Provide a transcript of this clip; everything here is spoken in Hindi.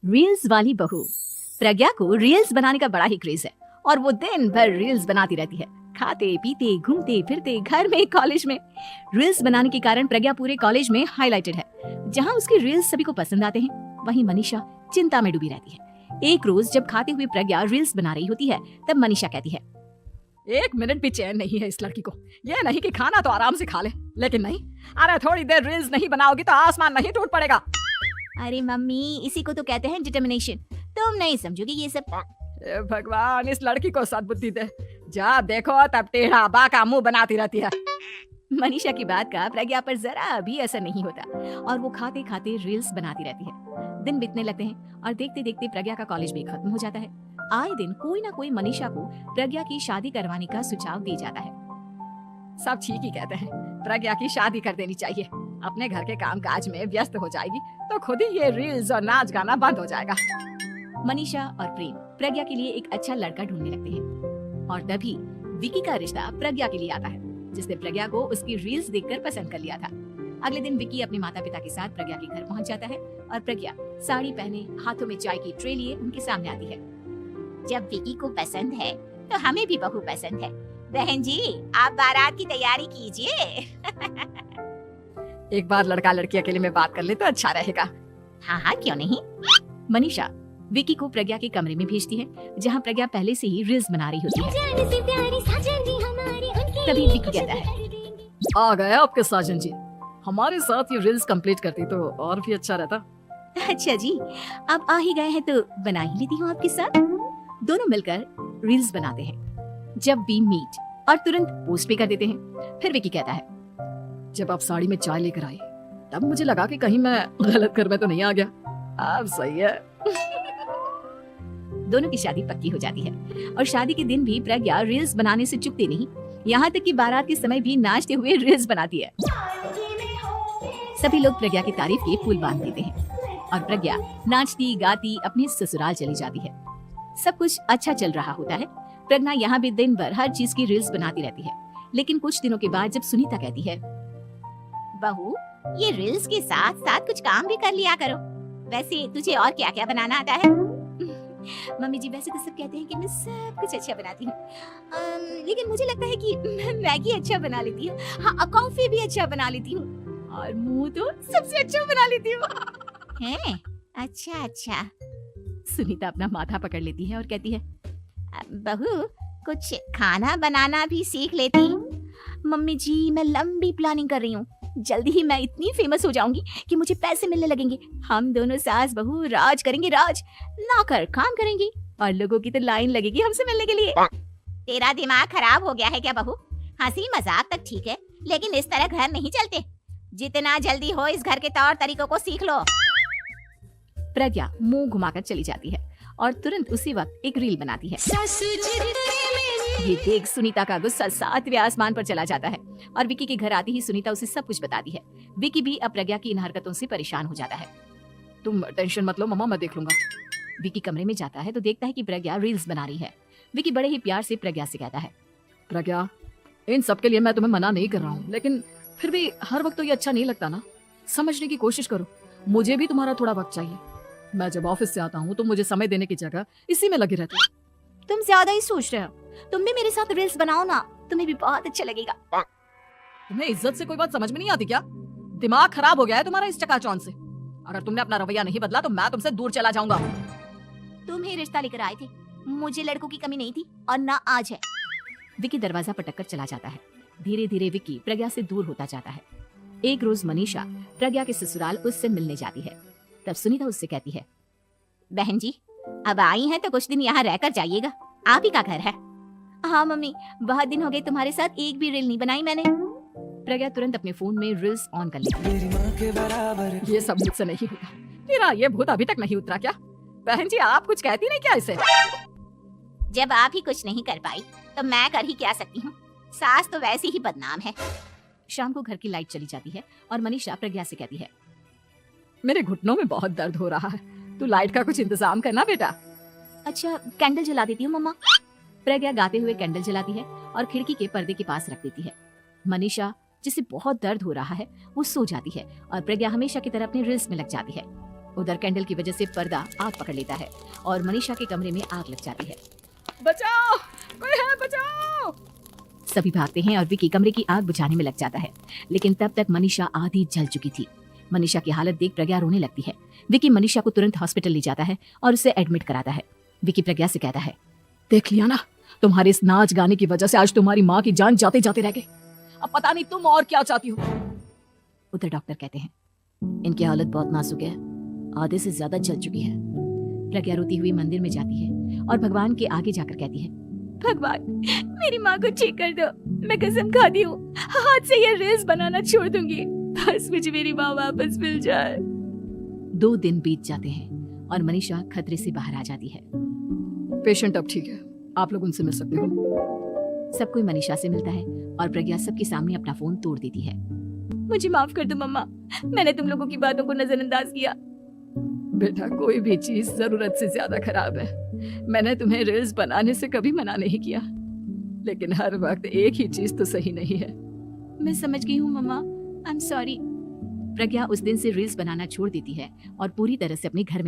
रील्स वाली बहू। प्रज्ञा को रील्स बनाने का बड़ा ही क्रेज है और वो दिन भर रील्स बनाती रहती है, खाते पीते घूमते फिरते घर में कॉलेज में। रील्स बनाने के कारण प्रज्ञा पूरे कॉलेज में हाईलाइटेड है। जहाँ उसकी रील्स सभी को पसंद आते हैं, वहीं मनीषा चिंता में डूबी रहती है। एक रोज जब खाते हुए प्रज्ञा रील्स बना रही होती है, तब मनीषा कहती है, एक मिनट भी चैन नहीं है इस लड़की को। ये नहीं कि खाना तो आराम से खा ले, लेकिन नहीं, अरे थोड़ी देर रील्स नहीं बनाओगी तो आसमान नहीं टूट पड़ेगा। अरे मम्मी, इसी को तो कहते हैं डिटर्मिनेशन। तुम नहीं समझोगी ये सब। भगवान, इस लड़की को सद्बुद्धि दे। जब देखो तब टेढ़ा बाका मुंह बनाती रहती है। मनीषा की बात का प्रज्ञा पर जरा भी असर नहीं होता और वो खाते खाते रील्स बनाती रहती है। दिन बीतने लगते हैं और देखते देखते प्रज्ञा का कॉलेज भी खत्म हो जाता है। आए दिन कोई ना कोई मनीषा को प्रज्ञा की शादी करवाने का सुझाव दे जाता है। सब ठीक ही कहते हैं, प्रज्ञा की शादी कर देनी चाहिए। अपने घर के कामकाज में व्यस्त हो जाएगी तो खुद ही ये रील्स और नाच गाना बंद हो जाएगा। मनीषा और प्रेम प्रज्ञा के लिए एक अच्छा लड़का ढूंढने लगते हैं और तभी विकी का रिश्ता प्रज्ञा के लिए आता है, जिसने प्रज्ञा को उसकी रील्स देखकर पसंद कर लिया था। अगले दिन विकी अपने माता पिता के साथ प्रज्ञा के घर पहुंच जाता है और प्रज्ञा साड़ी पहने हाथों में चाय की ट्रे लिए उनके सामने आती है। जब विकी को पसंद है तो हमें भी बहू पसंद है। बहन जी, आप बारात की तैयारी कीजिए। एक बार लड़का लड़की अकेले में बात कर ले तो अच्छा रहेगा। हाँ हाँ, क्यों नहीं। मनीषा विकी को प्रज्ञा के कमरे में भेजती है, जहाँ प्रज्ञा पहले से ही रील्स बना रही होती है। तभी विकी कहता है, आ गए आपके साजन जी। हमारे साथ ये रील्स कंप्लीट करती तो और भी अच्छा रहता। अच्छा जी, आप आ ही गए हैं तो बना ही लेती हूँ आपके साथ। दोनों मिलकर रील्स बनाते हैं। जब वी मीट और तुरंत पोस्ट भी कर देते हैं। फिर विकी कहता है, जब आप साड़ी में चाय लेकर आई तब मुझे लगा कि कहीं मैं गलत घर में तो नहीं आ गया। अब सही है। दोनों की शादी पक्की हो जाती है और शादी के दिन भी प्रज्ञा रील्स बनाने से चुकती नहीं। यहाँ तक कि बारात के समय भी नाचते हुए रील्स बनाती है। सभी लोग प्रज्ञा की तारीफ के फूल बांध देते हैं और प्रज्ञा नाचती गाती अपने ससुराल चली जाती है। सब कुछ अच्छा चल रहा होता है। प्रज्ञा यहाँ भी दिन भर हर चीज की रील्स बनाती रहती है। लेकिन कुछ दिनों के बाद जब सुनीता कहती है, बहू, ये रील्स के साथ साथ कुछ काम भी कर लिया करो। वैसे तुझे और क्या क्या बनाना आता है? मम्मी जी, वैसे तो सब कहते हैं कि मैं सब कुछ अच्छा बनाती हूँ, लेकिन मुझे लगता है कि मैं मैगी अच्छा बना लेती हूँ। हाँ, कॉफी भी अच्छा बना लेती हूँ और मुंह तो सबसे अच्छा बना लेती हूँ। हैं? अच्छा अच्छा। सुनीता अपना माथा पकड़ लेती है और कहती है, बहू, कुछ खाना बनाना भी सीख लेती। मम्मी जी, मैं लंबी प्लानिंग कर रही हूँ। जल्दी ही मैं इतनी फेमस हो जाऊंगी कि मुझे पैसे मिलने लगेंगे। हम दोनों सास बहू राज करेंगे, राज नौकर काम करेंगे और लोगों की तो लाइन लगेगी हमसे मिलने के लिए। तेरा दिमाग खराब हो गया है क्या बहू? हंसी मजाक तक ठीक है, लेकिन इस तरह घर नहीं चलते। जितना जल्दी हो इस घर के तौर तरीकों को सीख लो। प्रज्ञा मुंह घुमाकर चली जाती है और तुरंत उसी वक्त एक रील बनाती है। ये देख सुनीता का गुस्सा 7वें आसमान पर चला जाता है और विकी के घर आती ही सुनीता उसे सब कुछ बताती है। विकी भी अब प्रज्ञा की इन हरकतों से परेशान हो जाता है। तुम टेंशन मत लो मम्मा, मैं देख लूंगा। विकी कमरे में जाता है तो देखता है कि प्रज्ञा रील्स बना रही है। विकी बड़े ही प्यार से प्रज्ञा से कहता है, प्रज्ञा, इन सब के लिए मैं तुम्हें मना नहीं कर रहा हूँ, लेकिन फिर भी हर वक्त तो ये अच्छा नहीं लगता ना। समझने की कोशिश करो, मुझे भी तुम्हारा थोड़ा वक्त चाहिए। मैं जब ऑफिस से आता हूँ तो मुझे समय देने की जगह इसी में लगे रहते हो। तुम ज्यादा ही सोच रहे हो। तुम भी मेरे साथ रील्स बनाओ ना, तुम्हें भी बहुत अच्छा लगेगा। तुम्हें इज्जत से कोई बात समझ में नहीं आती क्या? दिमाग खराब हो गया है तुम्हारा इस चकाचौंध से। अगर तुमने अपना रवैया नहीं बदला तो मैं तुमसे दूर चला जाऊंगा। तुम ही रिश्ता लेकर आए थे, मुझे लड़कों की कमी नहीं थी और ना आज है। विकी दरवाजा पटक कर चला जाता है। धीरे धीरे विकी प्रज्ञा से दूर होता जाता है। एक रोज मनीषा प्रज्ञा के ससुराल उससे मिलने जाती है। तब सुनीता उससे कहती है, बहन जी, अब आई हैं तो कुछ दिन यहाँ रहकर जाइएगा। आप ही का घर है। हाँ मम्मी, बहुत दिन हो गए तुम्हारे साथ एक भी रील नहीं बनाई मैंने। प्रज्ञा तुरंत अपने फोन में रील्स ऑन कर लेती है। ये सब मुझसे नहीं होगा। तेरा ये भूत अभी तक नहीं उतरा क्या? बहन जी, आप कुछ कहती नहीं क्या इसे? जब आप ही कुछ नहीं कर पाई तो मैं कर ही क्या सकती हूँ। सास तो वैसे ही बदनाम है। शाम को घर की लाइट चली जाती है और मनीषा प्रज्ञा से कहती है, मेरे घुटनों में बहुत दर्द हो रहा है, तू लाइट का कुछ इंतजाम करना बेटा। अच्छा, कैंडल जला देती हूँ मम्मा। प्रज्ञा गाते हुए कैंडल जलाती है और खिड़की के पर्दे के पास रख देती है। मनीषा, जिसे बहुत दर्द हो रहा है, वो सो जाती है और प्रज्ञा हमेशा की तरह अपने रील्स में लग जाती है। उधर कैंडल की वजह से पर्दा आग पकड़ लेता है और मनीषा के कमरे में आग लग जाती है। बचाओ, कोई है, बचाओ। सभी भागते हैं और विकी कमरे की आग बुझाने में लग जाता है, लेकिन तब तक मनीषा आधी जल चुकी थी। मनीषा की हालत देख प्रज्ञा रोने लगती है। विकी मनीषा को तुरंत हॉस्पिटल ले जाता है और उसे एडमिट कराता है। विकी प्रज्ञा से कहता है, देख लिया ना, तुम्हारे इस नाच गाने की वजह से आज तुम्हारी माँ की जान जाते जाते रह गई। अब पता नहीं तुम और क्या चाहती हो। उधर डॉक्टर कहते हैं, इनकी हालत बहुत नाजुक है, आधे से ज्यादा जल चुकी है। प्रज्ञा रोती हुई मंदिर में जाती है और भगवान के आगे जाकर कहती है, भगवान मेरी माँ को ठीक कर दो, मैं कसम खाती हूँ हाथ से ये रील्स बनाना छोड़ दूंगी, बस मुझे मेरी माँ वापस मिल जाए। 2 दिन बीत जाते हैं और मनीषा खतरे से बाहर आ जाती है। पेशेंट अब ठीक है, आप लोग उनसे मिल सकते हो। सब कोई मनीषा से मिलता है और प्रज्ञा सबके सामने अपना फोन तोड़ देती है। मुझे माफ कर दो मम्मा, मैंने तुम लोगों की बातों को नजरअंदाज किया। बेटा, कोई भी चीज जरूरत से ज्यादा खराब है। मैंने तुम्हें रील्स बनाने से कभी मना नहीं किया, लेकिन हर वक्त एक ही चीज तो सही नहीं है। मैं समझ गई हूँ मम्मा, आई एम सॉरी। प्रज्ञा उस दिन से रील्स बनाना छोड़ देती है और पूरी तरह से अपने घर में